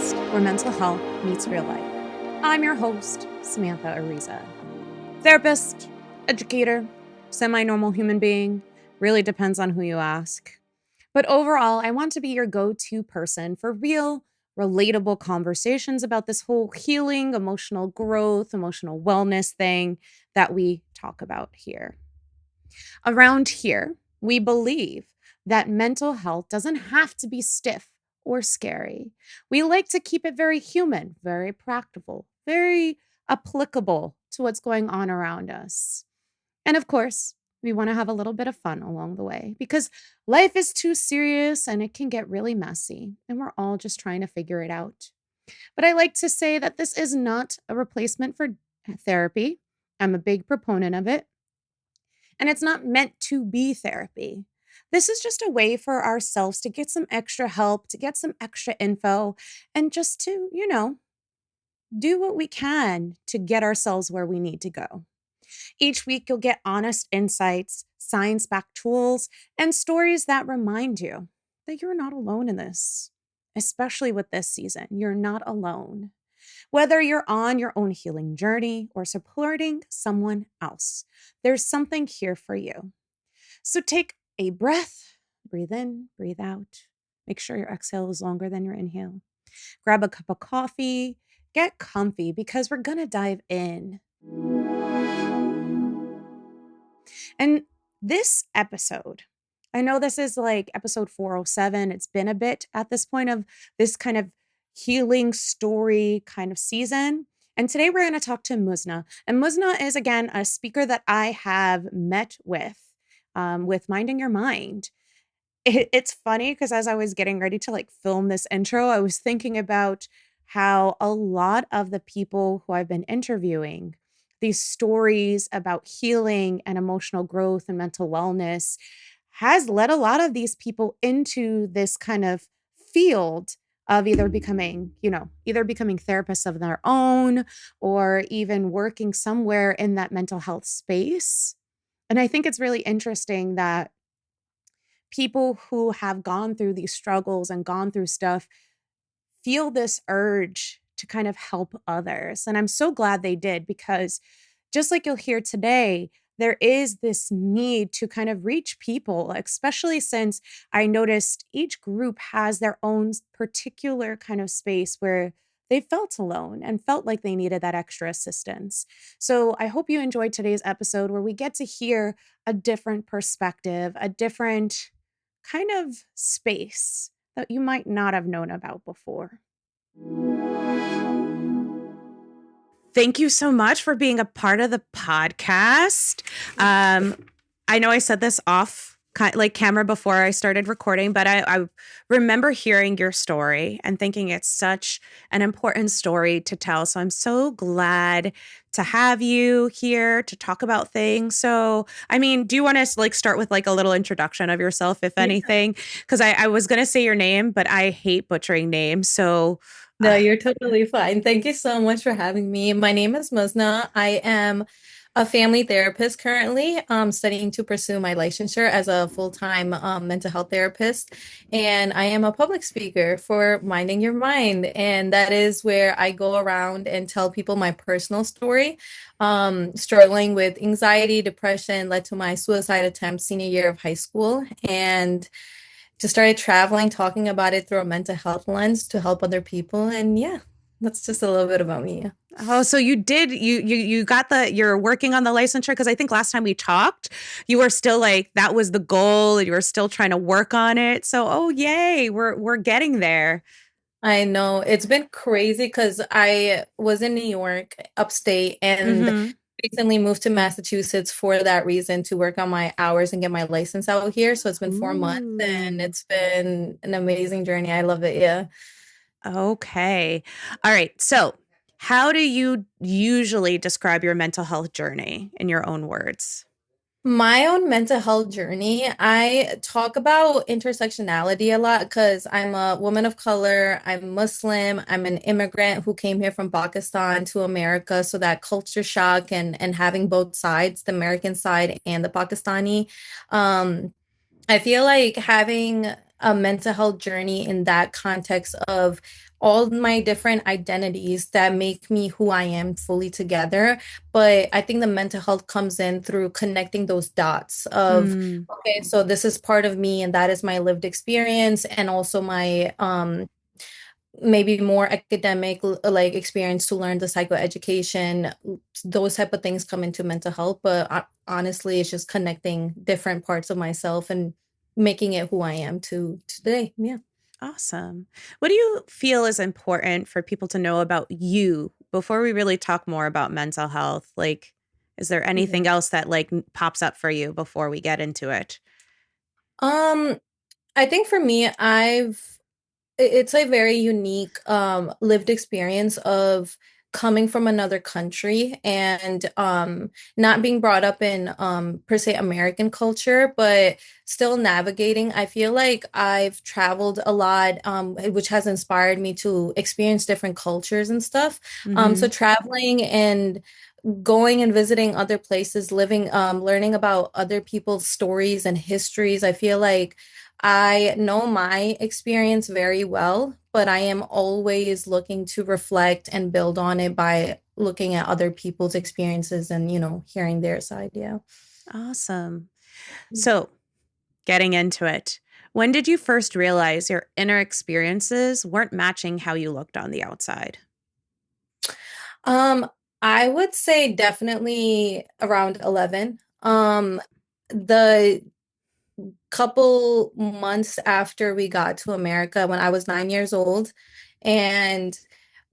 podcast where mental health meets real life. I'm your host, Samantha Ariza. Therapist, educator, semi-normal human being, really depends on who you ask. But overall, I want to be your go-to person for real, relatable conversations about this whole healing, emotional growth, emotional wellness thing that we talk about here. Around here, we believe that mental health doesn't have to be stiff or scary. We like to keep it very human, very practical, very applicable to what's going on around us. And of course, we want to have a little bit of fun along the way because life is too serious and it can get really messy, and we're all just trying to figure it out. But I like to say that this is not a replacement for therapy. I'm a big proponent of it. And it's not meant to be therapy. This is just a way for ourselves to get some extra help, to get some extra info, and just to, do what we can to get ourselves where we need to go. Each week, you'll get honest insights, science-backed tools, and stories that remind you that you're not alone in this, especially with this season. You're not alone. Whether you're on your own healing journey or supporting someone else, there's something here for you. So take a breath, breathe in, breathe out. Make sure your exhale is longer than your inhale. Grab a cup of coffee, get comfy because we're going to dive in. And this episode, I know this is like episode 407. It's been a bit at this point of this kind of healing story kind of season. And today we're going to talk to Muzna. And Muzna is, again, a speaker that I have met with Minding Your Mind. It's funny because as I was getting ready to film this intro, I was thinking about how a lot of the people who I've been interviewing, these stories about healing and emotional growth and mental wellness has led a lot of these people into this kind of field of either becoming therapists of their own or even working somewhere in that mental health space. And I think it's really interesting that people who have gone through these struggles and gone through stuff feel this urge to kind of help others. And I'm so glad they did because just like you'll hear today, there is this need to kind of reach people, especially since I noticed each group has their own particular kind of space where they felt alone and felt like they needed that extra assistance. So I hope you enjoyed today's episode where we get to hear a different perspective, a different kind of space that you might not have known about before. Thank you so much for being a part of the podcast. I know I said this off camera before I started recording, but I remember hearing your story and thinking it's such an important story to tell. So I'm so glad to have you here to talk about things. So, I mean, do you want to start with a little introduction of yourself, if anything? Because I was going to say your name, but I hate butchering names. So No, you're totally fine. Thank you so much for having me. My name is Muzna. I am a family therapist currently, studying to pursue my licensure as a full-time mental health therapist. And I am a public speaker for Minding Your Mind. And that is where I go around and tell people my personal story. Struggling with anxiety, depression led to my suicide attempt senior year of high school. And just started traveling, talking about it through a mental health lens to help other people. And yeah, that's just a little bit about me. Oh, so you did, you're working on the licensure? Because I think last time we talked, you were still that was the goal and you were still trying to work on it. So, oh, yay, we're getting there. I know it's been crazy because I was in New York, upstate, and Mm-hmm. recently moved to Massachusetts for that reason to work on my hours and get my license out here. So it's been 4 months and Ooh. it's been an amazing journey. I love it. Yeah. Okay. All right. So, how do you usually describe your mental health journey in your own words? My own mental health journey, I talk about intersectionality a lot because I'm a woman of color, I'm Muslim, I'm an immigrant who came here from Pakistan to America. So that culture shock and having both sides, the American side and the Pakistani. I feel like having a mental health journey in that context of all my different identities that make me who I am fully together. But I think the mental health comes in through connecting those dots of, Mm, okay, so this is part of me and that is my lived experience and also my maybe more academic like experience to learn the psychoeducation. Those type of things come into mental health, but honestly it's just connecting different parts of myself and making it who I am to today. Yeah. awesome. What do you feel is important for people to know about you before we really talk more about mental health? Like, is there anything Yeah. else that pops up for you before we get into it? um I think for me, it's a very unique lived experience of coming from another country and not being brought up in per se American culture, but still navigating. I feel like I've traveled a lot, which has inspired me to experience different cultures and stuff. So Mm-hmm. traveling and going and visiting other places, living, learning about other people's stories and histories. I feel like I know my experience very well, but I am always looking to reflect and build on it by looking at other people's experiences and, hearing their side. Yeah. Awesome. So, getting into it, when did you first realize your inner experiences weren't matching how you looked on the outside? Um, I would say definitely around 11. The couple months after we got to America when I was 9 years old, and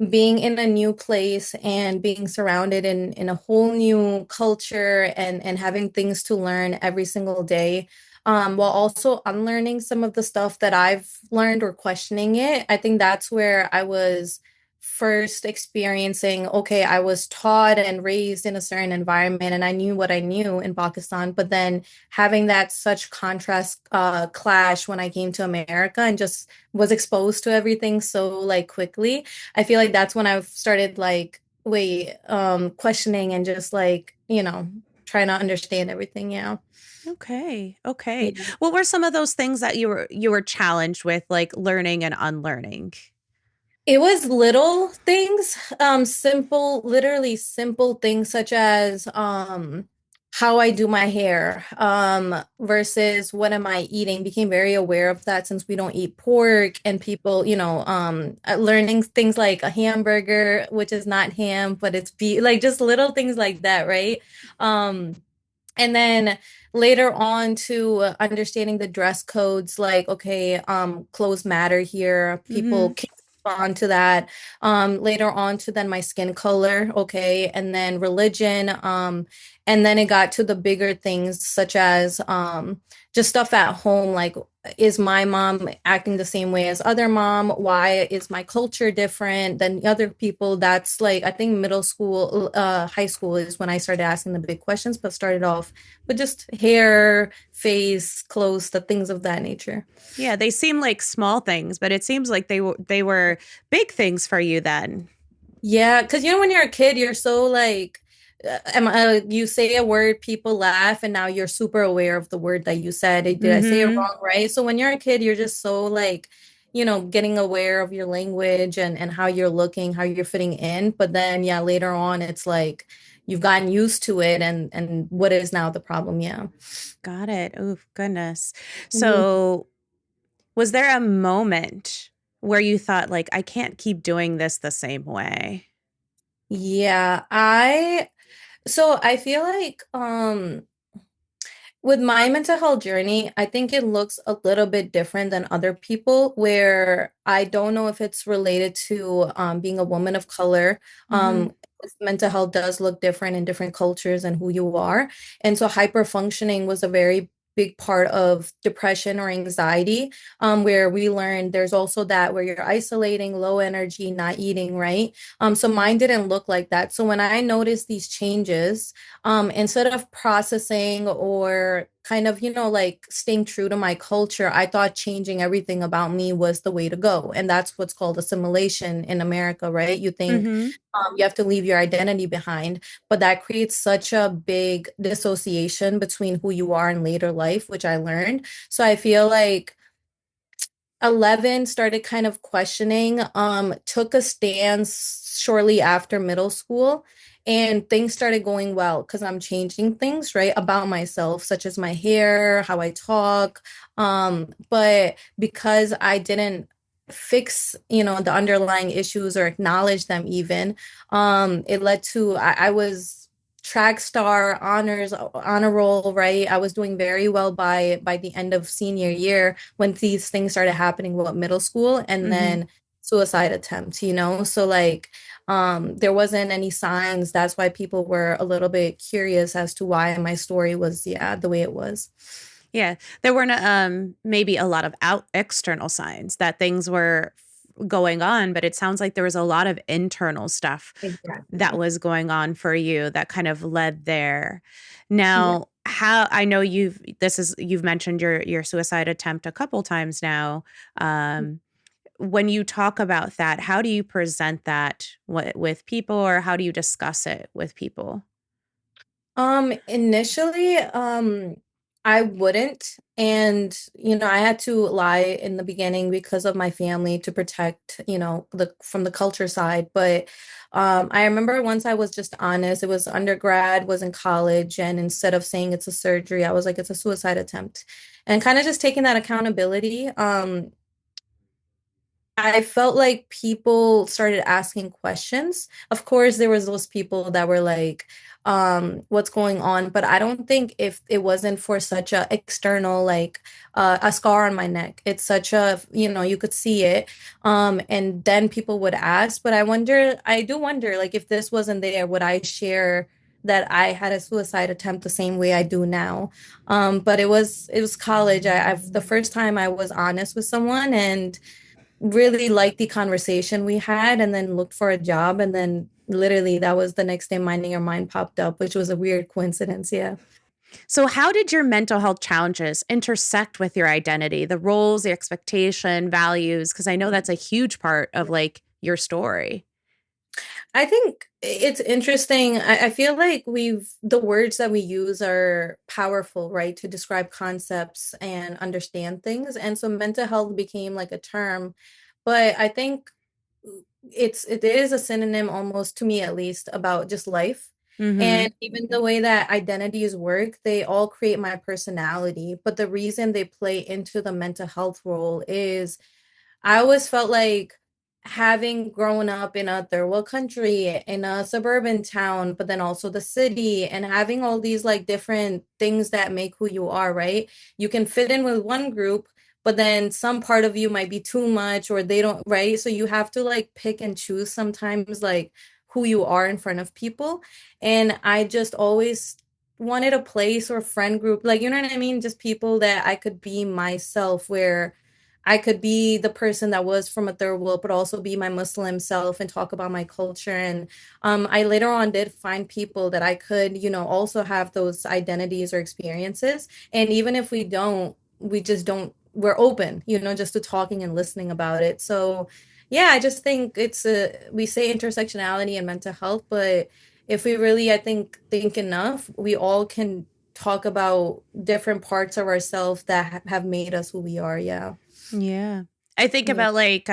being in a new place and being surrounded in a whole new culture and having things to learn every single day, while also unlearning some of the stuff that I've learned or questioning it. I think that's where I was first experiencing, okay, I was taught and raised in a certain environment and I knew what I knew in Pakistan, but then having that such contrast clash when I came to America and just was exposed to everything so like quickly. I feel like that's when I've started like, wait, questioning and just like, trying to understand everything. Yeah. Okay. Okay. Yeah. What were some of those things that you were challenged with, like learning and unlearning? It was little things, simple, literally simple things such as how I do my hair, versus what am I eating. Became very aware of that since we don't eat pork and people, learning things like a hamburger, which is not ham, but it's beef, like just little things like that, right? Um, and then later on to understanding the dress codes, like, okay, clothes matter here. Mm-hmm. People can respond to that. Later on to then my skin color, okay, and then religion. And then it got to the bigger things such as just stuff at home, like is my mom acting the same way as other mom? Why is my culture different than other people? That's like I think middle school, high school is when I started asking the big questions, but started off with just hair, face, clothes, the things of that nature. Yeah, they seem like small things, but it seems like they were big things for you then. Yeah, because when you're a kid, you're so like, you say a word, people laugh, and now you're super aware of the word that you said. Did I say it Mm-hmm. wrong, right? So when you're a kid, you're just so like, getting aware of your language and how you're looking, how you're fitting in. But then, yeah, later on, it's like you've gotten used to it, and what is now the problem? Yeah. Got it. Oh, goodness. Mhm. So, was there a moment where you thought, like, I can't keep doing this the same way? Yeah, I feel like with my mental health journey, I think it looks a little bit different than other people, where I don't know if it's related to being a woman of color. Mm-hmm. 'Cause mental health does look different in different cultures and who you are. And so hyperfunctioning was a very big part of depression or anxiety, where we learned there's also that where you're isolating, low energy, not eating, right? So mine didn't look like that. So when I noticed these changes, instead of processing or kind of, like staying true to my culture, I thought changing everything about me was the way to go. And that's what's called assimilation in America, right? You think Mm-hmm. you have to leave your identity behind, but that creates such a big dissociation between who you are in later life, which I learned. So I feel like 11 started kind of questioning, took a stance shortly after middle school, and things started going well because I'm changing things, right, about myself, such as my hair, how I talk. But because I didn't fix, the underlying issues or acknowledge them even, it led to I was track star honor roll, right? I was doing very well by the end of senior year when these things started happening with middle school, and Hmm. then suicide attempts, so like there wasn't any signs. That's why people were a little bit curious as to why my story was, yeah, the way it was. Yeah, there weren't maybe a lot of out external signs that things were going on, but it sounds like there was a lot of internal stuff that Exactly. was going on for you that kind of led there. Yeah. Now, how I know you've mentioned your suicide attempt a couple times now. Um, when you talk about that, how do you present that with people, or how do you discuss it with people? Initially, I wouldn't. And, I had to lie in the beginning because of my family to protect, the from the culture side. But I remember once I was just honest, it was undergrad, was in college, and instead of saying it's a surgery, I was like, it's a suicide attempt. And kind of just taking that accountability. I felt like people started asking questions. Of course, there was those people that were like, what's going on? But I don't think if it wasn't for such a external, like a scar on my neck, it's such a, you could see it. And then people would ask, but I do wonder, like, if this wasn't there, would I share that I had a suicide attempt the same way I do now? But it was college. I've the first time I was honest with someone and really liked the conversation we had, and then looked for a job, and then literally that was the next day Minding Your Mind popped up, which was a weird coincidence. Yeah. So, how did your mental health challenges intersect with your identity, the roles, the expectation, values? Because I know that's a huge part of like your story. I think it's interesting. I feel like the words that we use are powerful, right, to describe concepts and understand things. And so mental health became like a term, but I think it is a synonym, almost to me at least, about just life. Hmm. And even the way that identities work, they all create my personality. But the reason they play into the mental health role is I always felt like, having grown up in a third world country, in a suburban town, but then also the city, and having all these like different things that make who you are, right? You can fit in with one group, but then some part of you might be too much, or they don't, right? So you have to like pick and choose sometimes, like who you are in front of people. And I just always wanted a place or friend group, like, you know what I mean? Just people that I could be myself, where I could be the person that was from a third world, but also be my Muslim self and talk about my culture. And I later on did find people that I could, also have those identities or experiences. And even if we just don't, we're open, just to talking and listening about it. So, yeah, I just think we say intersectionality and mental health, but if we really, I think enough, we all can talk about different parts of ourselves that have made us who we are. Yeah. Yeah. I think Yeah. about like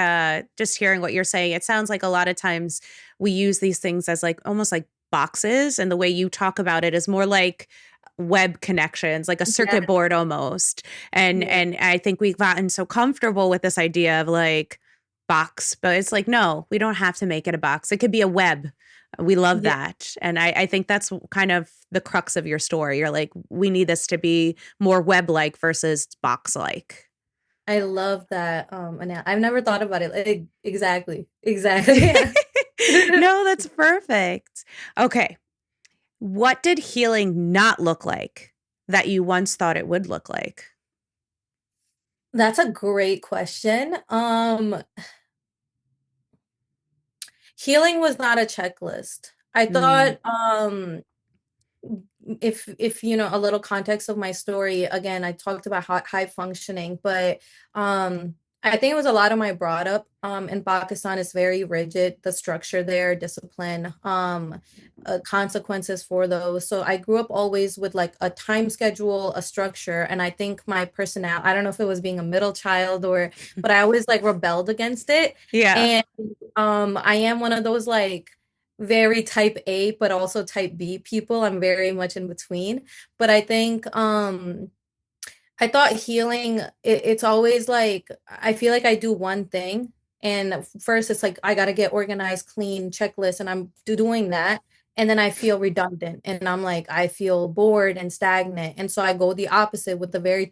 just hearing what you're saying. It sounds like a lot of times we use these things as like almost like boxes, and the way you talk about it is more like web connections, like a Yeah. circuit board almost. Yeah. And I think we've gotten so comfortable with this idea of like box, but it's like no, we don't have to make it a box. It could be a web. We love Yeah. that. And I think that's kind of the crux of your story. You're like, we need this to be more web like versus box like. I love that. And I've never thought about it. Exactly. Exactly. Yeah. No, that's perfect. Okay. What did healing not look like that you once thought it would look like? That's a great question. Healing was not a checklist. I Mm, thought, if a little context of my story, again, I talked about high functioning, but I think it was a lot of my brought up. In Pakistan is very rigid, the structure there, discipline, consequences for those. So I grew up always with like a time schedule, a structure, and I think my personality, I don't know if it was being a middle child or, but I always like rebelled against it. Yeah. And I am one of those like very type A, but also type B people. I'm very much in between. But I thought healing, it's always like, I feel like I do one thing. And first, it's like, I got to get organized, clean, checklist, and I'm doing that. And then I feel redundant. And I'm like, I feel bored and stagnant. And so I go the opposite with the very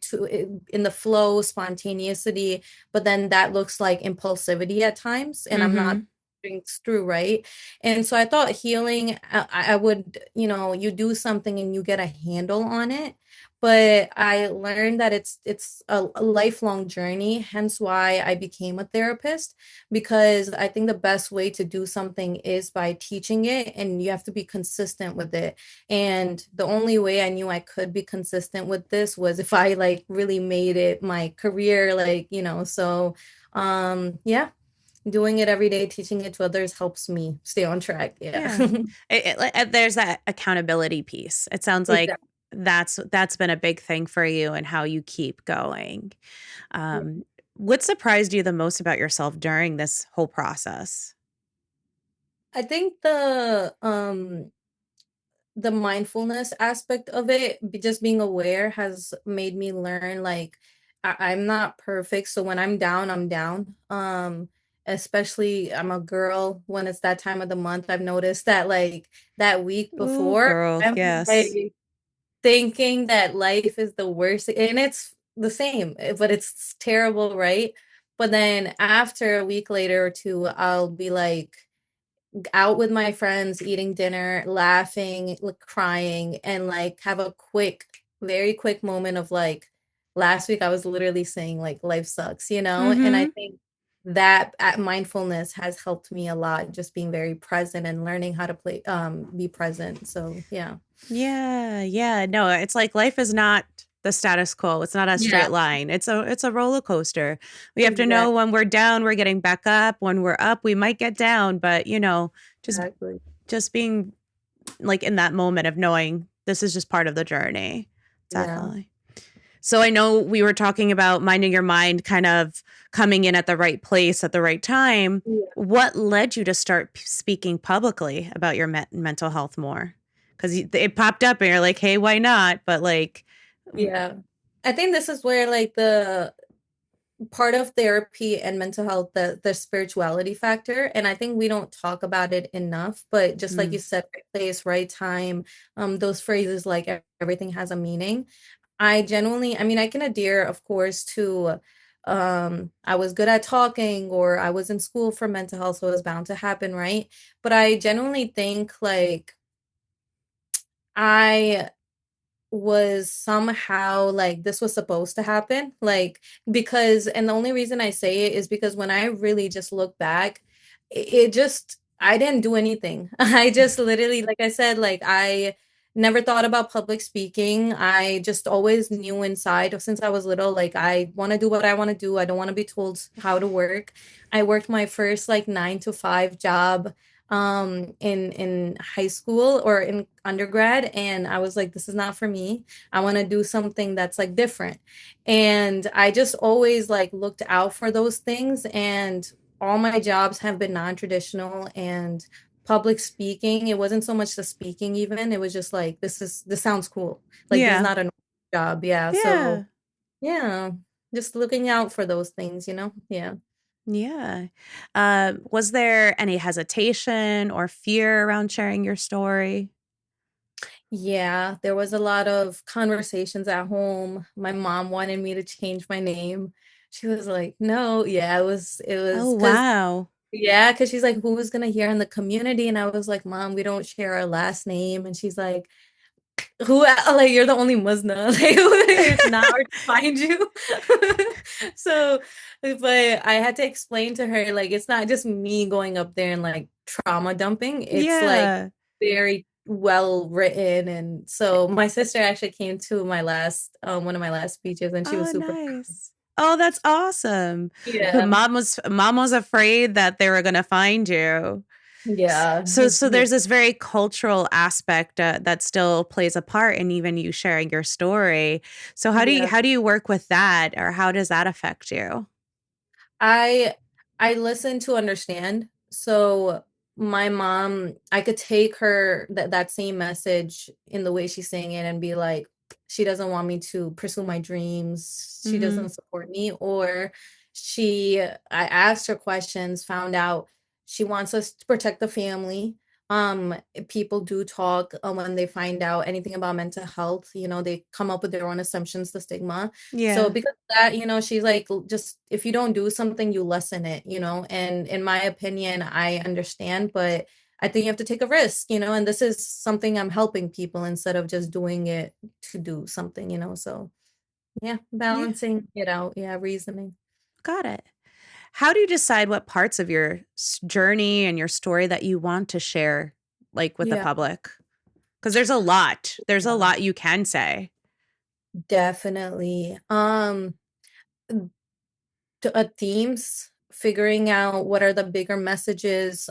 in the flow, spontaneity. But then that looks like impulsivity at times. And I'm not Mm-hmm. things through, right? And so I thought healing, I would, you do something and you get a handle on it, but I learned that it's a lifelong journey, hence why I became a therapist, because I think the best way to do something is by teaching it, and you have to be consistent with it. And the only way I knew I could be consistent with this was if I like really made it my career, like, so yeah, doing it every day, teaching it to others helps me stay on track. Yeah. Yeah. There's that accountability piece. It sounds like Exactly. that's been a big thing for you and how you keep going. Yeah. Um, what surprised you the most about yourself during this whole process? I think the mindfulness aspect of it, just being aware, has made me learn like I'm not perfect. So when I'm down, I'm down. Especially I'm a girl when it's that time of the month. I've noticed that like that week Oh, before, girl, I'm yes. like thinking that life is the worst, and it's the same, but it's terrible, right? But then after a week later or two, I'll be like out with my friends, eating dinner, laughing, like, crying, and like have a very quick moment of like, last week I was literally saying like life sucks, And I Mm-hmm. think that mindfulness has helped me a lot, just being very present and learning how to be present. So yeah. Yeah, yeah. No, it's like life is not the status quo. It's not a straight Yeah, line. It's a roller coaster. We have to know exactly. when we're down, we're getting back up. When we're up, we might get down, but just Exactly. just being like in that moment of knowing this is just part of the journey. Yeah. Definitely. So I know we were talking about minding your mind kind of coming in at the right place at the right time. Yeah. What led you to start speaking publicly about your mental health more? Because it popped up and you're like, hey, why not? But like, Yeah. I think this is where like the part of therapy and mental health, the spirituality factor, and I think we don't talk about it enough, but just like you mm, said, right place, right time, those phrases like everything has a meaning. I genuinely, I mean, I can adhere, of course, to I was good at talking, or I was in school for mental health, so it was bound to happen, right? But I genuinely think like I was somehow like this was supposed to happen, like, because, and the only reason I say it is because when I really just look back, it just, I didn't do anything. I just literally, like I said, like I never thought about public speaking. I just always knew inside since I was little, like I want to do what I want to do. I don't want to be told how to work. I worked my first like 9 to 5 job in high school or in undergrad, and I was like, this is not for me. I want to do something that's like different. And I just always like looked out for those things, and all my jobs have been non-traditional. And public speaking, it wasn't so much the speaking, even it was just like, this sounds cool, like this is yeah, not a job. Yeah, so yeah, yeah, just looking out for those things. Yeah. yeah. Was there any hesitation or fear around sharing your story? Yeah, there was a lot of conversations at home. My mom wanted me to change my name. She was like, "No." Yeah, it Oh, was because, wow. yeah, because she's like, "Who's gonna hear in the community?" And I was like, "Mom, we don't share our last name." And she's like, like, you're the only Muzna. Like, it's not hard to find you." So, but I had to explain to her, like, it's not just me going up there and like trauma dumping. It's like Yeah. very well written. And so my sister actually came to my last, one of my last speeches, and she was Oh, super proud. nice. Oh, that's awesome. But Yeah. mom was afraid that they were gonna find you. Yeah. So there's this very cultural aspect that still plays a part in even you sharing your story. So Yeah. how do you work with that, or how does that affect you? I I listen to understand. So my mom, I could take her that same message in the way she's saying it and be like, she doesn't want me to pursue my dreams. She Mm-hmm. doesn't support me. Or I asked her questions, found out she wants us to protect the family. People do talk when they find out anything about mental health, they come up with their own assumptions, the stigma. So Yeah. because of that, she's like, just if you don't do something, you lessen it, and in my opinion, I understand, but I think you have to take a risk, and this is something I'm helping people instead of just doing it to do something, so yeah, Yeah. balancing it out, yeah, reasoning. Got it. How do you decide what parts of your journey and your story that you want to share, like with the Yeah, public? Because there's a lot. There's a lot you can say. definitely. Themes, figuring out what are the bigger messages.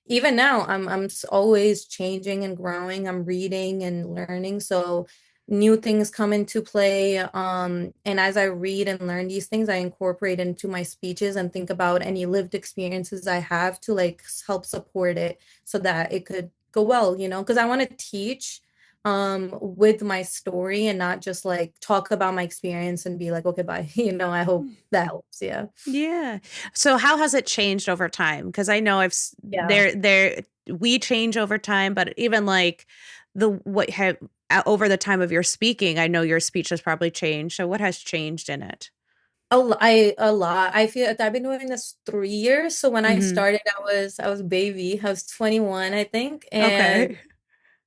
Even now, always changing and growing. I'm reading and learning, so new things come into play. And as I read and learn these things, I incorporate into my speeches and think about any lived experiences I have to like help support it so that it could go well, because I want to teach with my story and not just like talk about my experience and be like, okay, bye. I hope that helps. Yeah. Yeah. So how has it changed over time? Because I know Yeah. we change over time, but even like the what have over the time of your speaking, I know your speech has probably changed. So what has changed in it? A lot. I feel I've been doing this 3 years. So when I Hmm. started, I was baby. I was 21, I think. And Okay.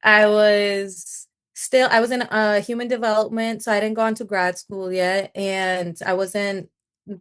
I was in human development, so I didn't go on to grad school yet, and I wasn't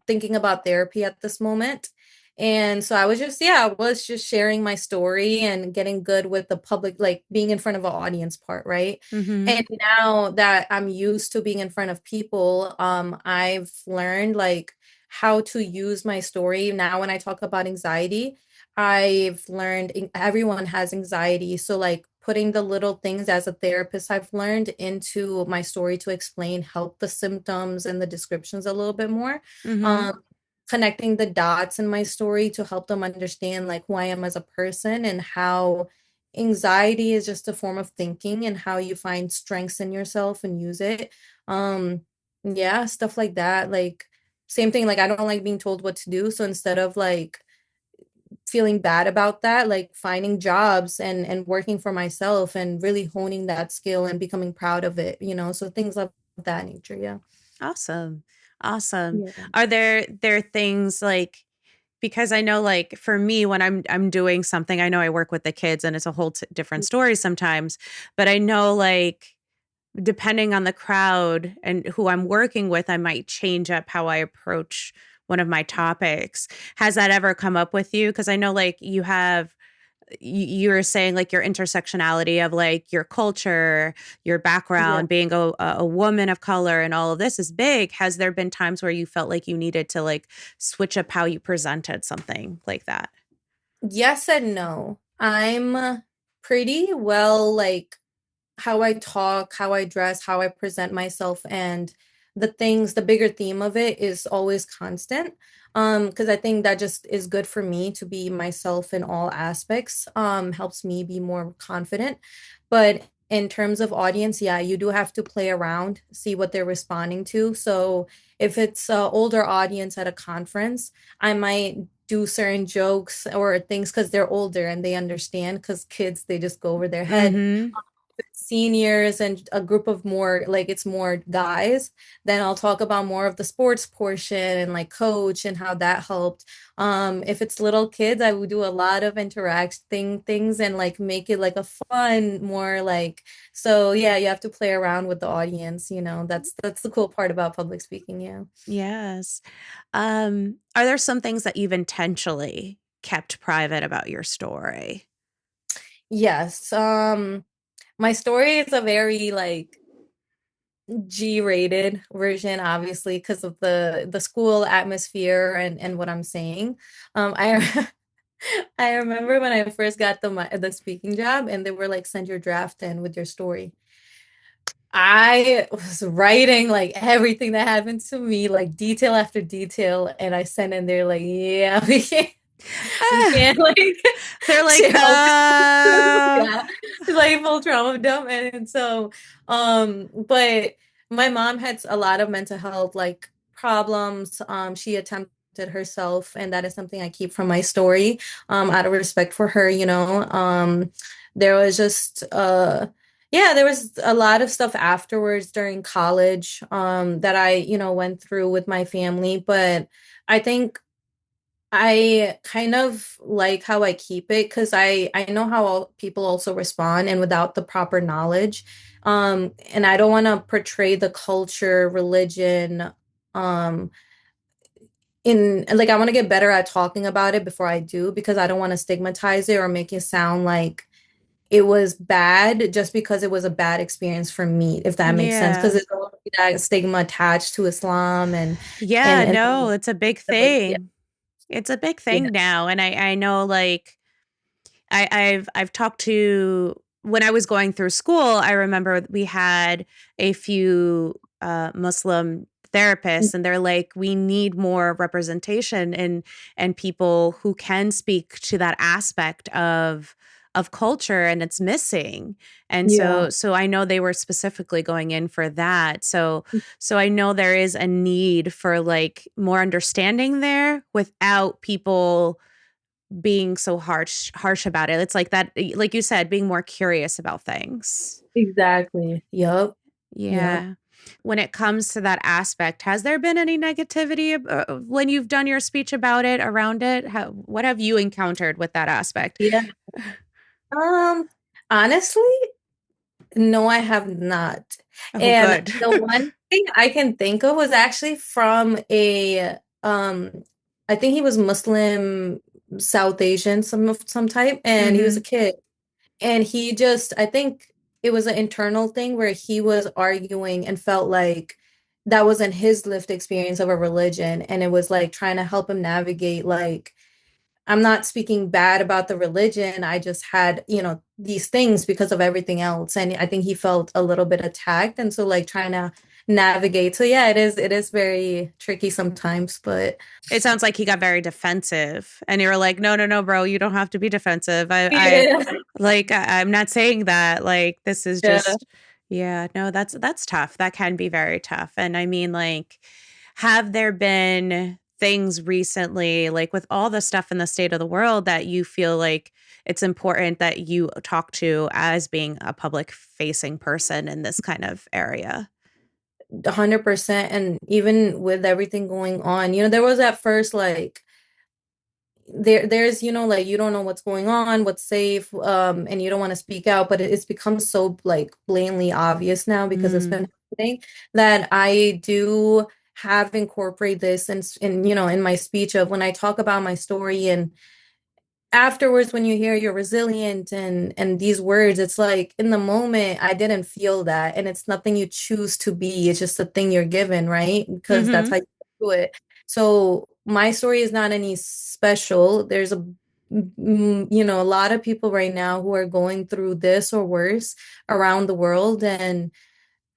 thinking about therapy at this moment. And so I was just sharing my story and getting good with the public, like being in front of an audience part, right? Hmm. And now that I'm used to being in front of people, I've learned like how to use my story. Now, when I talk about anxiety, I've learned everyone has anxiety. So, like, putting the little things as a therapist, I've learned into my story to explain, help the symptoms and the descriptions a little bit more. Hmm. Um, Connecting the dots in my story to help them understand, like, who I am as a person and how anxiety is just a form of thinking and how you find strengths in yourself and use it. Um, yeah, stuff like that. Like, same thing, like, I don't like being told what to do. So instead of like, feeling bad about that, like finding jobs and working for myself and really honing that skill and becoming proud of it, so things of that nature. Yeah. Awesome. Awesome. Yeah. Are there things like because I know like for me when I'm doing something, I know I work with the kids and it's a whole different story sometimes, but I know like depending on the crowd and who I'm working with, I might change up how I approach one of my topics. Has that ever come up with you? Because I know like you were saying like your intersectionality of like your culture, your Yeah. background, being a woman of color, and all of this is big. Has there been times where you felt like you needed to like switch up how you presented something like that? Yes and no. I'm pretty well, like, how I talk, how I dress, how I present myself, and the bigger theme of it is always constant. Because I think that just is good for me to be myself in all aspects, helps me be more confident. But in terms of audience, yeah, you do have to play around, see what they're responding to. So if it's an older audience at a conference, I might do certain jokes or things because they're older and they understand, because kids, they just go over their head. Mm-hmm. Seniors and a group of more, like, it's more guys, then I'll talk about more of the sports portion and like coach and how that helped. If it's little kids, I would do a lot of interacting things and like make it like a fun, more like, so yeah, you have to play around with the audience, that's the cool part about public speaking. Yeah. Yes. Are there some things that you've intentionally kept private about your story? Yes. My story is a very like G-rated version, obviously, because of the school atmosphere and what I'm saying. I I remember when I first got the speaking job, and they were like, send your draft in with your story. I was writing like everything that happened to me, like detail after detail, and I sent in there like, yeah, we can't like They're like, share all this. Yeah, it's like full trauma dump. And so, but my mom had a lot of mental health like problems. She attempted herself, and that is something I keep from my story, out of respect for her, you know. There was just yeah, there was a lot of stuff afterwards during college, that I, went through with my family, but I think I kind of like how I keep it because I know how people also respond and without the proper knowledge. And I don't want to portray the culture, religion, um, in like I want to get better at talking about it before I do because I don't want to stigmatize it or make it sound like it was bad just because it was a bad experience for me, if that makes sense. Because yeah. there's always that stigma attached to Islam Yeah, and no, things it's a big like yeah, thing. It's a big yeah, thing now. And I know like I've talked to when I was going through school, I remember we had a few Muslim therapists and they're like, we need more representation and people who can speak to that aspect of culture and it's missing. And yeah. so I know they were specifically going in for that. So I know there is a need for like more understanding there without people being so harsh about it. It's like that, like you said, being more curious about things. Exactly. Yep. Yep. Yeah. When it comes to that aspect, has there been any negativity when you've done your speech about it, around it? What have you encountered with that aspect? Yeah. Um, Honestly, no, I have not. Oh, And good. the one thing I can think of was actually from a I think he was Muslim, South Asian, some type, and he was a Hmm. kid. And he just, I think it was an internal thing where he was arguing and felt like that wasn't his lived experience of a religion. And it was like trying to help him navigate, like, I'm not speaking bad about the religion. I just had, these things because of everything else. And I think he felt a little bit attacked. And so like trying to navigate. So yeah, it is very tricky sometimes, but It sounds like he got very defensive, and you were like, "No, no, no, bro, you don't have to be defensive. yeah. I'm not saying that. Like, this is Yeah. just, yeah, no, that's tough. That can be very tough. And I mean, like, have there been things recently, like with all the stuff in the state of the world, that you feel like it's important that you talk to as being a public facing person in this kind of area? 100%. And even with everything going on, there was at first like there's like you don't know what's going on, what's safe, and you don't want to speak out, but it's become so like blatantly obvious now because it's Mm. been happening that I do have incorporate this in my speech of when I talk about my story and afterwards when you hear you're resilient and these words, it's like in the moment I didn't feel that, and it's nothing you choose to be, it's just a thing you're given, right? Because that's Hmm. how you do it. So my story is not any special. There's a lot of people right now who are going through this or worse around the world, and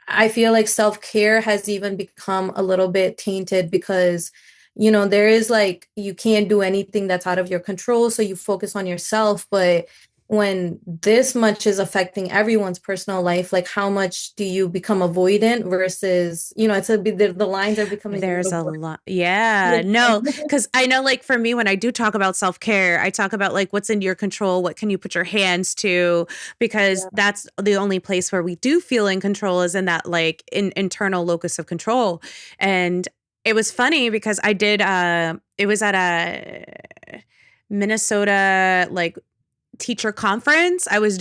I feel like self-care has even become a little bit tainted because, there is like you can't do anything that's out of your control, so you focus on yourself. But when this much is affecting everyone's personal life, like how much do you become avoidant versus, the lines are becoming a There's little a blurred. lot. Yeah. No, Yeah. because I know, like, for me, when I do talk about self care, I talk about like what's in your control, what can you put your hands to, because Yeah. that's the only place where we do feel in control is in that like internal locus of control. And it was funny because I did, it was at a Minnesota, like, teacher conference. I was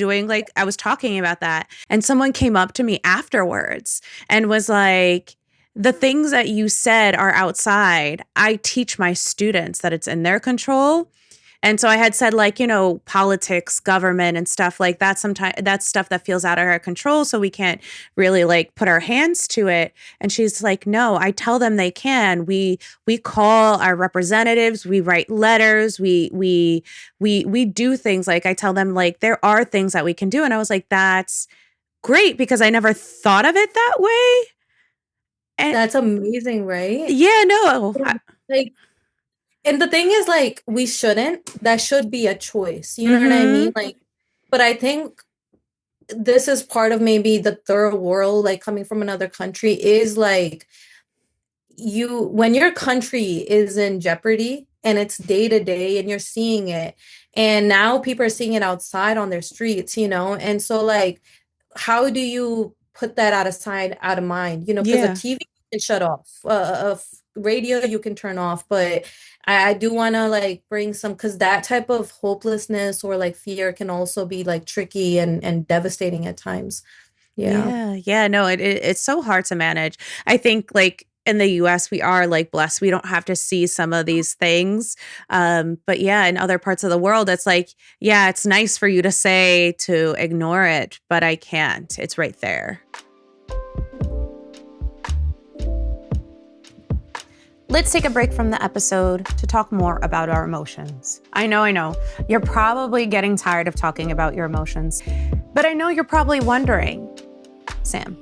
talking about that. And someone came up to me afterwards and was like, the things that you said are outside. I teach my students that it's in their control. And so I had said, like, politics, government, and stuff like that. Sometimes that's stuff that feels out of our control. So we can't really like put our hands to it. And she's like, no, I tell them they can. We call our representatives, we write letters, we do things. Like I tell them like there are things that we can do. And I was like, that's great because I never thought of it that way. And That's amazing, right? yeah, no. Like, and the thing is, like, we shouldn't. That should be a choice. You know what I mean? Mhm. Like, but I think this is part of maybe the third world, like coming from another country, is like when your country is in jeopardy and it's day to day and you're seeing it, and now people are seeing it outside on their streets, and so like how do you put that out of sight, out of mind, because a Yeah. TV can shut off, radio you can turn off, but I do want to like bring some, because that type of hopelessness or like fear can also be like tricky and devastating at times. Yeah. Yeah, yeah, no, it's so hard to manage. I think like in the US we are like blessed. We don't have to see some of these things. But yeah, in other parts of the world it's like, yeah, it's nice for you to say to ignore it, but I can't. It's right there. Let's take a break from the episode to talk more about our emotions. I know. You're probably getting tired of talking about your emotions, but I know you're probably wondering, Sam,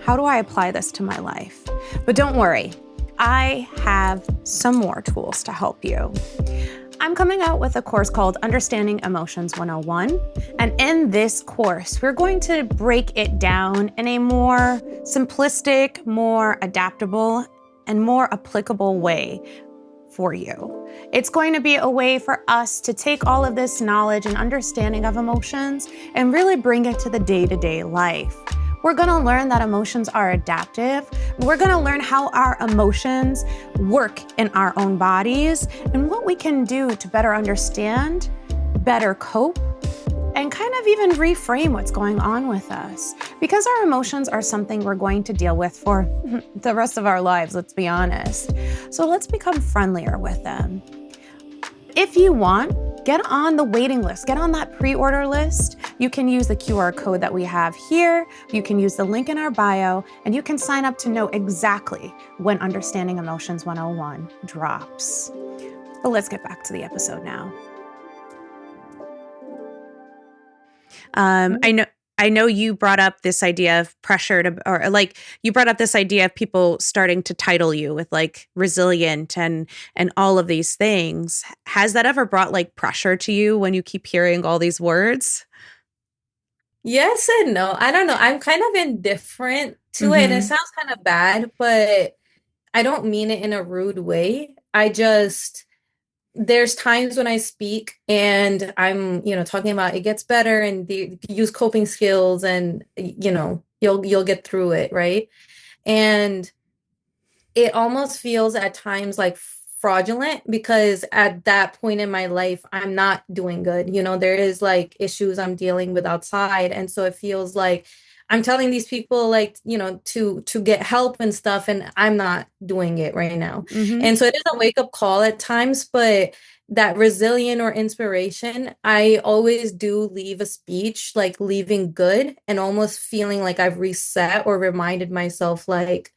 how do I apply this to my life? But don't worry, I have some more tools to help you. I'm coming out with a course called Understanding Emotions 101. And in this course, we're going to break it down in a more simplistic, more adaptable, and more applicable way for you. It's going to be a way for us to take all of this knowledge and understanding of emotions and really bring it to the day-to-day life. We're going to learn that emotions are adaptive. We're going to learn how our emotions work in our own bodies and what we can do to better understand, better cope, and kind of even reframe what's going on with us. Because our emotions are something we're going to deal with for the rest of our lives, let's be honest. So let's become friendlier with them. If you want, get on the waiting list, get on that pre-order list. You can use the QR code that we have here. You can use the link in our bio, and you can sign up to know exactly when Understanding Emotions 101 drops. But let's get back to the episode now. I know you brought up this idea of pressure to, or like you brought up this idea of people starting to title you with like resilient and all of these things. Has that ever brought like pressure to you when you keep hearing all these words? Yes and no. I don't know. I'm kind of indifferent to it, and it Mm-hmm. sounds kind of bad, but I don't mean it in a rude way. I just, there's times when I speak and I'm, talking about it gets better and use coping skills and, you'll get through it, right? And it almost feels at times like fraudulent because at that point in my life, I'm not doing good. There is like issues I'm dealing with outside. And so it feels like I'm telling these people like, to get help and stuff, and I'm not doing it right now. Mm-hmm. And so it is a wake up call at times, but that resilient or inspiration, I always do leave a speech like leaving good and almost feeling like I've reset or reminded myself like,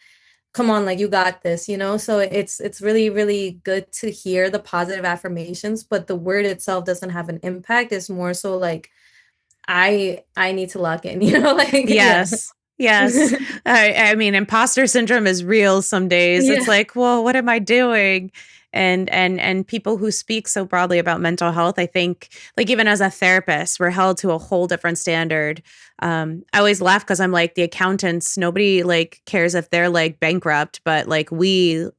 come on, like you got this, so it's really really good to hear the positive affirmations, but the word itself doesn't have an impact. It's more so like I need to lock in, like yeah. Yes. Yes. I mean, imposter syndrome is real some days. It's Yeah. like, well, what am I doing? And people who speak so broadly about mental health, I think, like even as a therapist, we're held to a whole different standard. I always laugh because I'm like the accountants, nobody like cares if they're like bankrupt, but like we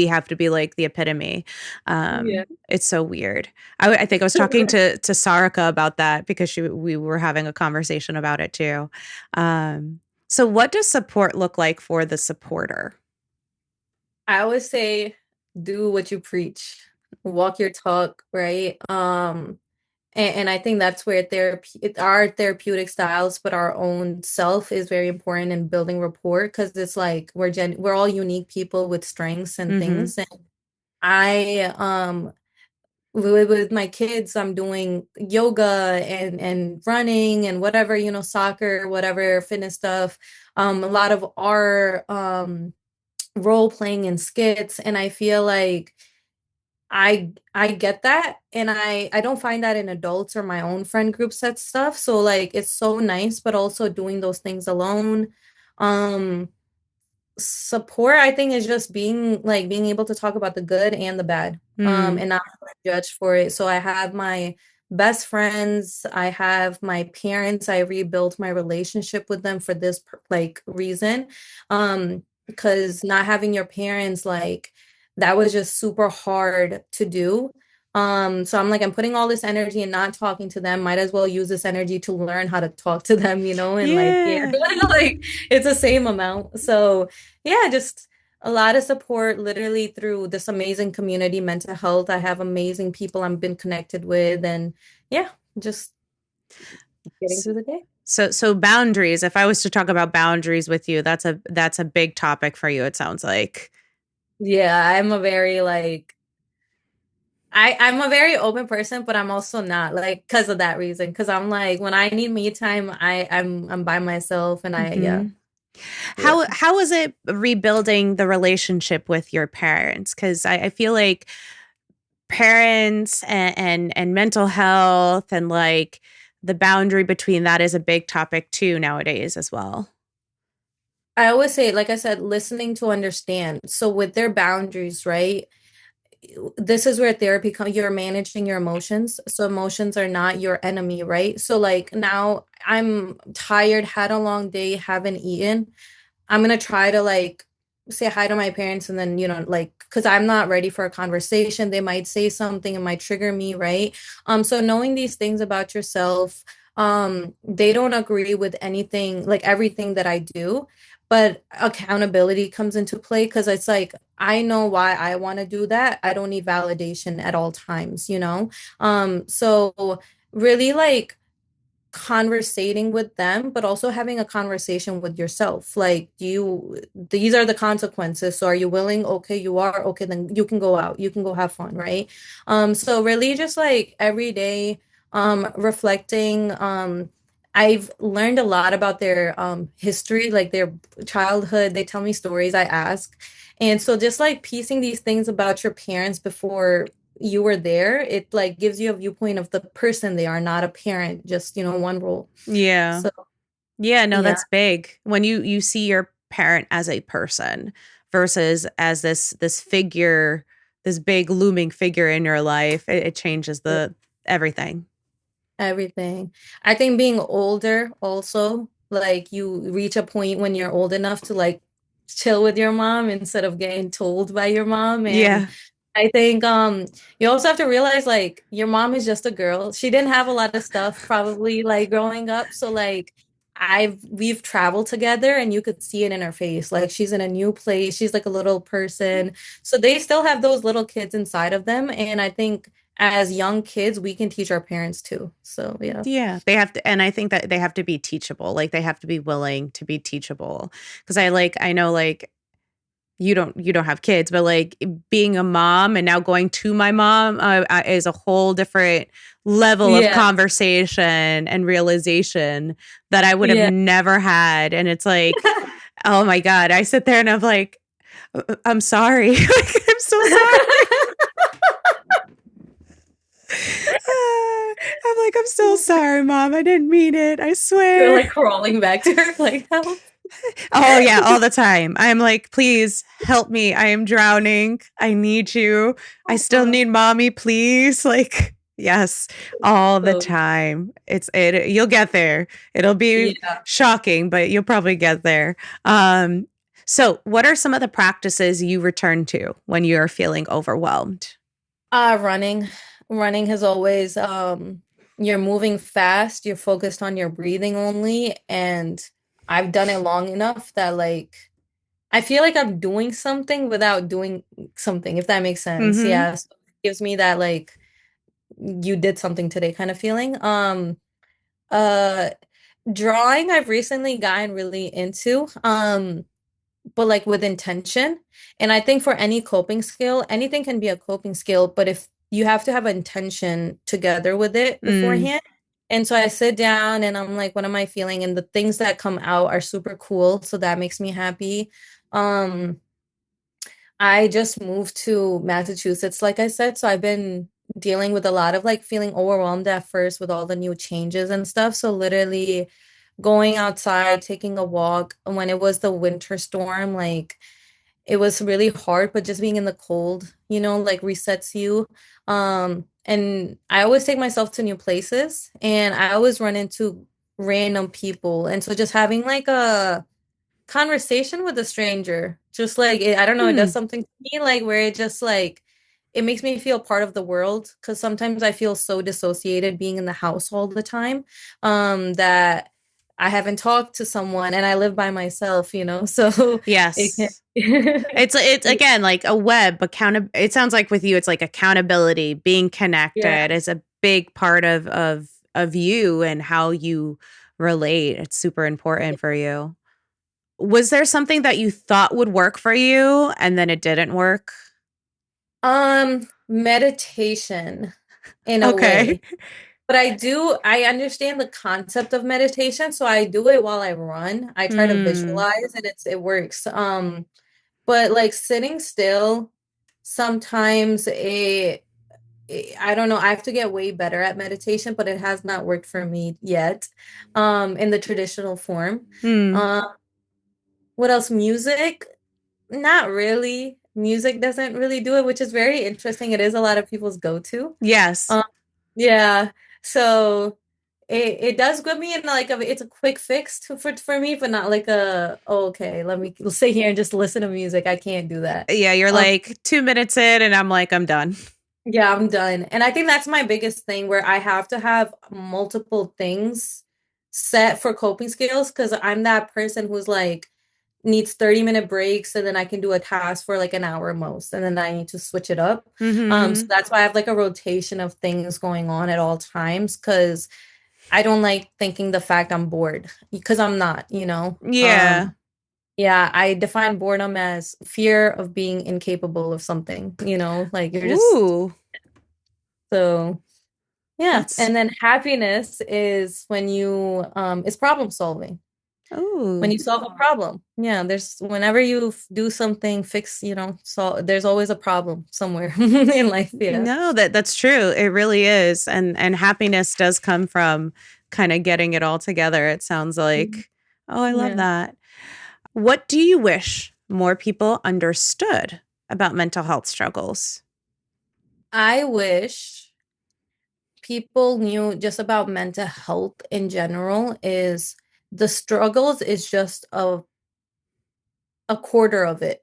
have to be like the epitome. Yeah. It's so weird. I think I was talking to Sarika about that because we were having a conversation about it too. So what does support look like for the supporter? I always say do what you preach, walk your talk, right? And I think that's where our therapeutic styles, but our own self is very important in building rapport, because it's like we're all unique people with strengths and Mm-hmm. things. And I with my kids, I'm doing yoga and running and whatever, soccer, whatever fitness stuff. A lot of art, role playing and skits, and I feel like I get that, and I don't find that in adults or my own friend groups that stuff. So like it's so nice, but also doing those things alone. Um Support, I think, is just being able to talk about the good and the bad, Mm. and not judged for it. So I have my best friends, I have my parents, I rebuilt my relationship with them for this like reason. Because not having your parents, like, that was just super hard to do. So I'm like, I'm putting all this energy and not talking to them. Might as well use this energy to learn how to talk to them, and like, yeah, Yeah. like it's the same amount. So yeah, just a lot of support literally through this amazing community, mental health. I have amazing people I've been connected with, and yeah, just getting So, through the day. so boundaries. If I was to talk about boundaries with you, that's a big topic for you, it sounds like. Yeah, I'm a very like I'm a very open person, but I'm also not, like, because of that reason. Because I'm like, when I need me time, I'm by myself, and yeah, Hmm. yeah. How was it rebuilding the relationship with your parents? Because I feel like parents and mental health and like the boundary between that is a big topic too nowadays as well. I always say, like I said, listening to understand. So with their boundaries, right? This is where therapy comes. You're managing your emotions, so emotions are not your enemy, right? So like now I'm tired, had a long day, haven't eaten. I'm gonna try to like say hi to my parents, and then, like, because I'm not ready for a conversation. They might say something, it might trigger me, right? So knowing these things about yourself, they don't agree with anything, like everything that I do, but accountability comes into play, because it's like I know why I want to do that. I don't need validation at all times. So really, like, conversating with them, but also having a conversation with yourself. Like, these are the consequences. So are you willing? Okay, you are. Okay, then you can go out. You can go have fun, right? So really just like every day, reflecting. I've learned a lot about their history, like their childhood. They tell me stories, I ask. And so just like piecing these things about your parents before you were there, it like gives you a viewpoint of the person they are, not a parent, just, one role. Yeah. So Yeah, no, yeah, that's big. When you see your parent as a person versus as this figure, this big looming figure in your life, it changes the everything. everything. I think being older also, like, you reach a point when you're old enough to like chill with your mom instead of getting told by your mom. And Yeah. I think you also have to realize, like, your mom is just a girl. She didn't have a lot of stuff probably, like, growing up. So like we've traveled together, and you could see it in her face. Like, she's in a new place. She's like a little person. So they still have those little kids inside of them. And I think as young kids, we can teach our parents too. So yeah. Yeah, they have to, and I think that they have to be teachable. Like they have to be willing to be teachable. Because I know like you don't have kids, but like being a mom and now going to my mom is a whole different level of Yeah. conversation and realization that I would have Yeah. never had. And it's like, oh my God, I sit there and I'm like, I'm sorry. Like, I'm so sorry. I'm like, I'm so sorry, mom. I didn't mean it. I You're swear. like crawling back to her, like, help. Oh yeah, all the time. I'm like, please help me. I am drowning. I need you. I still Aw. need mommy, please. Like, yes, all the So time. You'll get there. It'll be yeah. shocking, but you'll probably get there. Um, so what are some of the practices you return to when you're feeling overwhelmed? Running. Running has always, you're moving fast, you're focused on your breathing only, and I've done it long enough that, like, I feel like I'm doing something without doing something, if that makes sense. Mm-hmm. Yeah. So it gives me that, like, you did something today kind of feeling. Uh Drawing, I've recently gotten really into, but like with intention. And I think for any coping skill, anything can be a coping skill, but if you have to have intention together with it Mm, beforehand. And so I sit down and I'm like, what am I feeling? And the things that come out are super cool. So that makes me happy. Um, I just moved to Massachusetts, like I said. So I've been dealing with a lot of like feeling overwhelmed at first with all the new changes and stuff. So literally going outside, taking a walk when it was the winter storm, like it was really hard, but just being in the cold, like resets you. And I always take myself to new places and I always run into random people. And so just having like a conversation with a stranger, just like I don't know, it does mm, something to me, like where it just like it makes me feel part of the world because sometimes I feel so dissociated being in the house all the time, that I haven't talked to someone and I live by myself, so it can yes. It's again like a web account. It sounds like with you, it's like accountability, being yeah. connected is a big part of you and how you relate. It's super important for you. Was there something that you thought would work for you and then it didn't work? Meditation in a Okay. way. But I understand the concept of meditation, so I do it while I run. I try to Hmm. visualize and it works. But like sitting still, sometimes I don't know, I have to get way better at meditation, but it has not worked for me yet, in the traditional form. Hmm. Um, what else? Music? Not really. Music doesn't really do it, which is very interesting. It is a lot of people's go-to. Yes. Um, yeah. So it does good me in like it's a quick fix for me, but not like oh, okay, let me sit here and just listen to music. I can't do that. Yeah, you're Um, like 2 minutes in, and I'm like, I'm done. yeah, I'm done. And I think that's my biggest thing where I have to have multiple things set for coping skills because I'm that person who's like needs 30-minute breaks and then I can do a task for like an hour most and then I need to switch it up. So Hmm. that's why I have like a rotation of things going on at all times because I don't like thinking the fact I'm bored because I'm not. Yeah. Yeah, I define boredom as fear of being incapable of something, like you're just Ooh, so yeah. that's And then happiness is when you is problem solving. When ooh. you solve a problem. Yeah, there's whenever you do something, so there's always a problem somewhere in life. Yeah. No, that's true. It really is. And happiness does come from kind of getting it all together. It sounds Mhm. like. Oh, I love Yeah. that. What do you wish more people understood about mental health struggles? I wish people knew just about mental health in general is the struggles is just a quarter of it.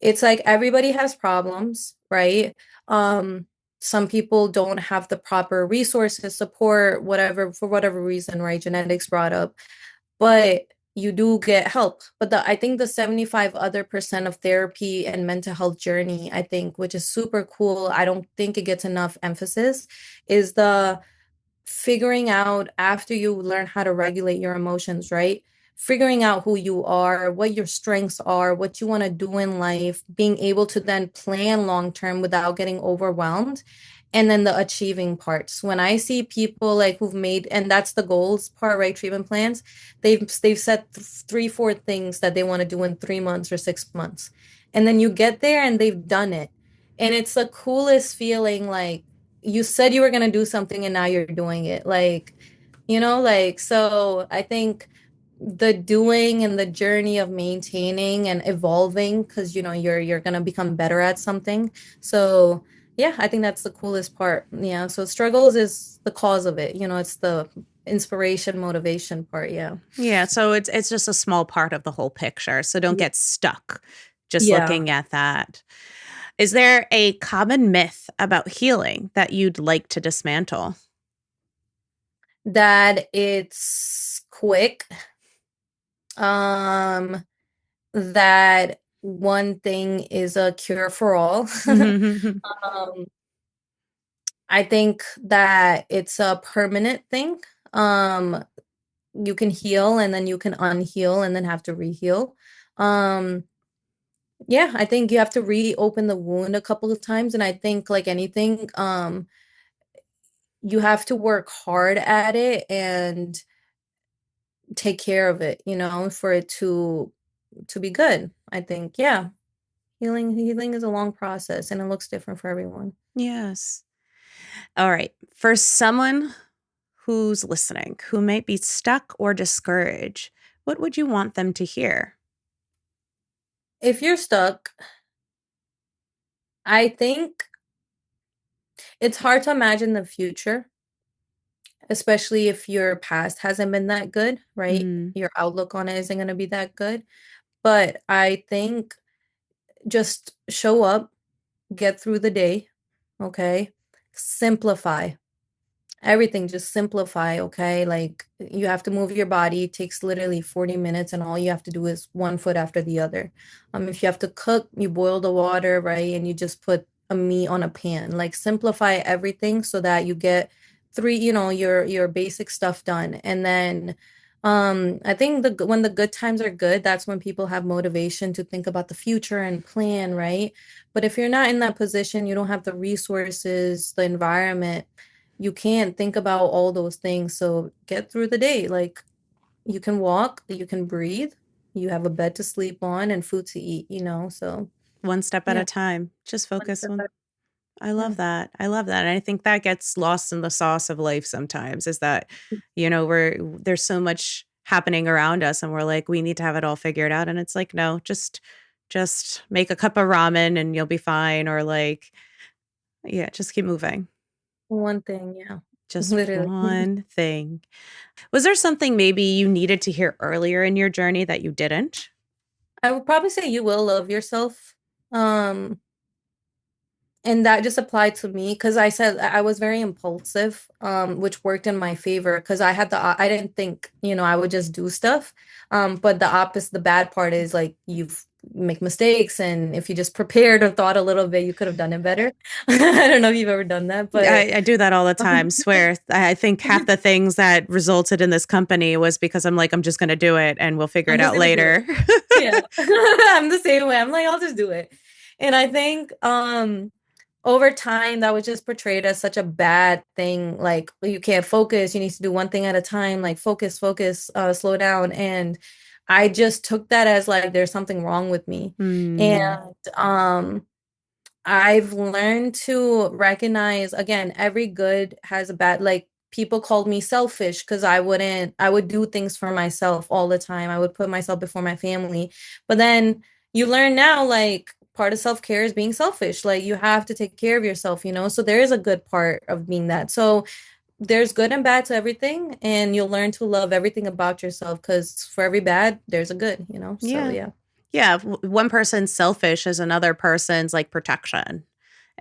It's like everybody has problems, right? Um, some people don't have the proper resources, support, whatever, for whatever reason, right? Genetics brought up, but you do get help. But I think the 75 other percent of therapy and mental health journey, I think, which is super cool, I don't think it gets enough emphasis, is the figuring out after you learn how to regulate your emotions, right? Figuring out who you are, what your strengths are, what you want to do in life, being able to then plan long term without getting overwhelmed. And then the achieving parts. When I see people like who've made, and that's the goals part, right? Treatment plans, they've set three, four things that they want to do in 3 months or 6 months. And then you get there and they've done it. And it's the coolest feeling, like you said you were going to do something and now you're doing it, like so I think the doing and the journey of maintaining and evolving because you're going to become better at something. So yeah, I think that's the coolest part. Yeah, so struggles is the cause of it, it's the inspiration motivation part. Yeah. Yeah, so it's just a small part of the whole picture. So don't get stuck just Yeah, looking at that. Is there a common myth about healing that you'd like to dismantle? that it's quick, um that one thing is a cure for all. Um, I think that it's a permanent thing. Um, you can heal and then you can unheal and then have to reheal. Um, Yeah, I think you have to reopen the wound a couple of times. And I think like anything, you have to work hard at it and take care of it, for it to be good. I think, yeah, healing is a long process and it looks different for everyone. Yes. All right. For someone who's listening, who might be stuck or discouraged, what would you want them to hear? If you're stuck, I think it's hard to imagine the future, especially if your past hasn't been that good, right? Mm, Your outlook on it isn't going to be that good. But I think just show up, get through the day, okay? Simplify. Everything, just simplify, okay? Like you have to move your body. It takes literally 40 minutes, and all you have to do is one foot after the other. If you have to cook, you boil the water, right? And you just put a meat on a pan. Like simplify everything so that you get three, your basic stuff done. And then I think when the good times are good, that's when people have motivation to think about the future and plan, right? But if you're not in that position, you don't have the resources, the environment, you can't think about all those things. So get through the day. Like you can walk, you can breathe, you have a bed to sleep on and food to eat. So one step at yeah, a time. Just one focus step on. at I yeah. love that. I love that. And I think that gets lost in the sauce of life sometimes is that, there's so much happening around us and we're like, we need to have it all figured out. And it's like, no, just make a cup of ramen and you'll be fine. Or like, yeah, just keep moving. One thing, yeah. Just Literally. one thing. Was there something maybe you needed to hear earlier in your journey that you didn't? I would probably say you will love yourself. And that just applied to me because I said I was very impulsive, which worked in my favor because I didn't think, I would just do stuff. But the opposite, the bad part is like you make mistakes, and if you just prepared or thought a little bit, you could have done it better. I don't know if you've ever done that, but I do that all the time. Swear. I think half the things that resulted in this company was because I'm like, I'm just going to do it and we'll figure I'm it just out gonna do it. later. Yeah. I'm the same way. I'm like, I'll just do it. And I think over time that was just portrayed as such a bad thing. Like you can't focus, you need to do one thing at a time, like focus, slow down. And I just took that as like there's something wrong with me. Hmm. And I've learned to recognize again, every good has a bad, like people called me selfish because I would do things for myself all the time. I would put myself before my family. But then you learn now, like part of self-care is being selfish. Like you have to take care of yourself. So there is a good part of being that. So there's good and bad to everything, and you'll learn to love everything about yourself because for every bad, there's a good. So Yeah. yeah. Yeah. One person's selfish is another person's like protection.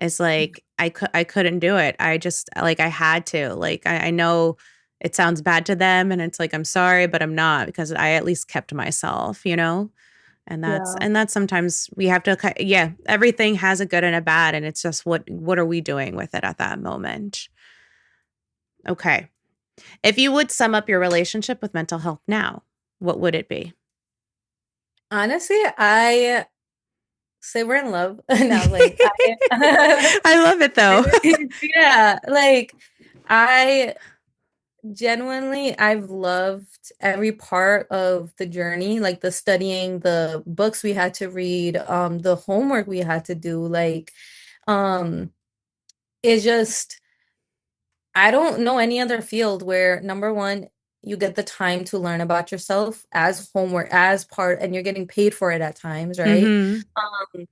It's like I couldn't do it. I just like I had to. Like I know it sounds bad to them and it's like I'm sorry, but I'm not because I at least kept myself. And that's Yeah. and that's sometimes we have to yeah, everything has a good and a bad and it's just what are we doing with it at that moment? Okay. If you would sum up your relationship with mental health now, what would it be? Honestly, I say we're in love. No, like I, I love it though. yeah, like I genuinely I've loved every part of the journey, like the studying, the books we had to read, the homework we had to do, like um it's just I don't know any other field where number one, you get the time to learn about yourself as homework, as part, and you're getting paid for it at times, right? Mhm. Um,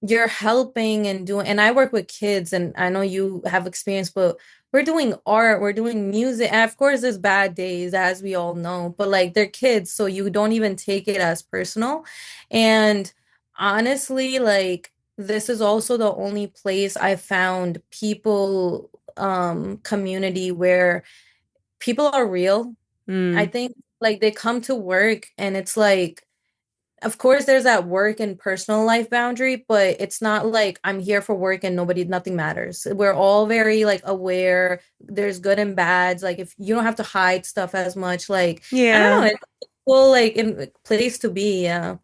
you're helping and doing, and I work with kids, and I know you have experience, but we're doing art, we're doing music, and of course, there's bad days, as we all know, but like they're kids, so you don't even take it as personal. And honestly, like, this is also the only place I found people community where people are real. I Mm. think like they come to work and it's like of course there's that work and personal life boundary, but it's not like I'm here for work and nothing matters. We're all very like aware. There's good and bads. Like if you don't have to hide stuff as much, like I don't know, Yeah. it's cool like in place to be, yeah.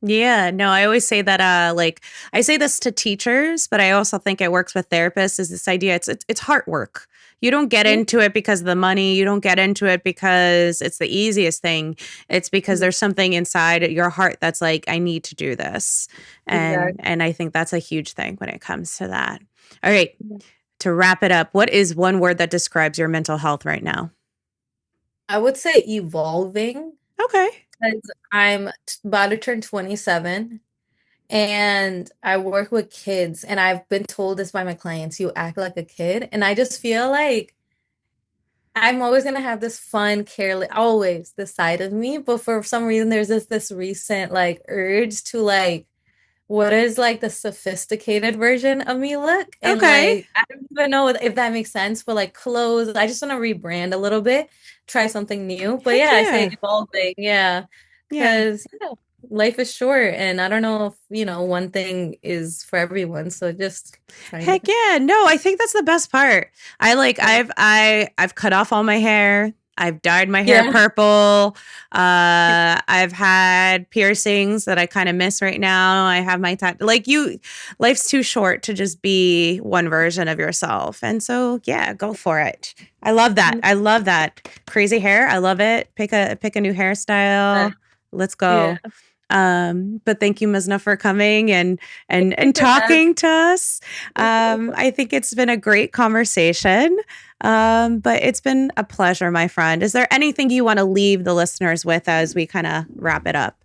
Yeah, no, I always say that like I say this to teachers, but I also think it works with therapists is this idea it's heart work. You don't get Yeah, into it because of the money, you don't get into it because it's the easiest thing. It's because there's something inside your heart that's like I need to do this. exactly. And I think that's a huge thing when it comes to that. All right, to wrap it up, what is one word that describes your mental health right now? I would say evolving Okay. because about to turn 27 and I work with kids and I've been told this by my clients, you act like a kid. And I just feel like I'm always gonna have this fun, careless, always this side of me. But for some reason, there's this recent like urge to like what is like the sophisticated version of me look. And Okay. like I don't even know if that makes sense, but like clothes, I just want to rebrand a little bit, try something new. But Heck yeah, I say yeah. evolving, yeah. Yeah. Because life is short and I don't know if, one thing is for everyone. So just trying Heck to yeah. No, I think that's the best part. I like yeah. I've cut off all my hair. I've dyed my hair Yeah. purple. I've had piercings that I kind of miss right now. I have my like you life's too short to just be one version of yourself. And so yeah, go for it. I love that. I love that. Crazy hair. I love it. Pick a new hairstyle. Let's Yeah. go. But thank you, Muzna, for coming and Thank you for having talking to us. me. I think it's been a great conversation. But it's been a pleasure, my friend. Is there anything you want to leave the listeners with as we kind of wrap it up?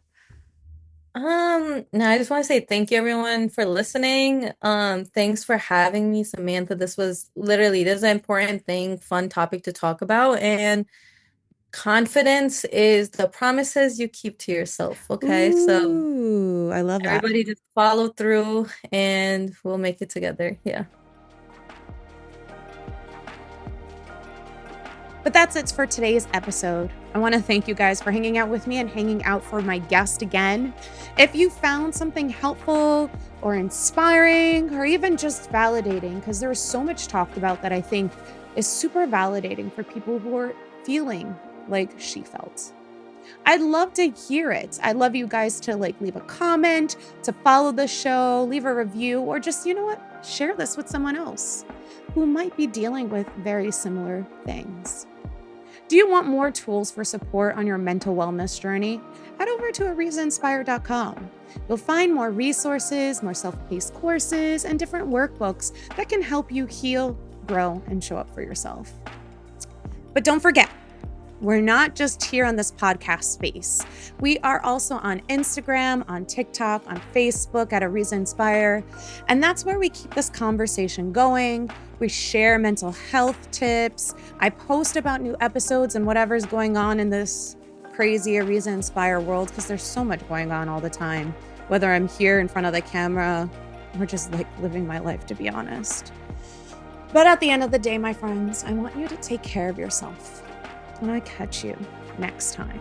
No, I just want to say thank you everyone for listening. Thanks for having me, Samantha. This is an important thing, fun topic to talk about. And confidence is the promises you keep to yourself. Okay. So Ooh, I love that. everybody just follow through and we'll make it together. Yeah. But that's it for today's episode. I want to thank you guys for hanging out with me and hanging out for my guest again. If you found something helpful or inspiring or even just validating, because there was so much talked about that I think is super validating for people who are feeling like she felt. I'd love to hear it. I'd love you guys to like leave a comment, to follow the show, leave a review, or just, you know what, share this with someone else who might be dealing with very similar things. Do you want more tools for support on your mental wellness journey? Head over to arizainspire.com. You'll find more resources, more self-paced courses, and different workbooks that can help you heal, grow, and show up for yourself. But don't forget, we're not just here on this podcast space. We are also on Instagram, on TikTok, on Facebook at Ariza Inspire. And that's where we keep this conversation going. We share mental health tips. I post about new episodes and whatever's going on in this crazy Ariza Inspire world because there's so much going on all the time, whether I'm here in front of the camera or just like living my life, to be honest. But at the end of the day, my friends, I want you to take care of yourself. And I catch you next time.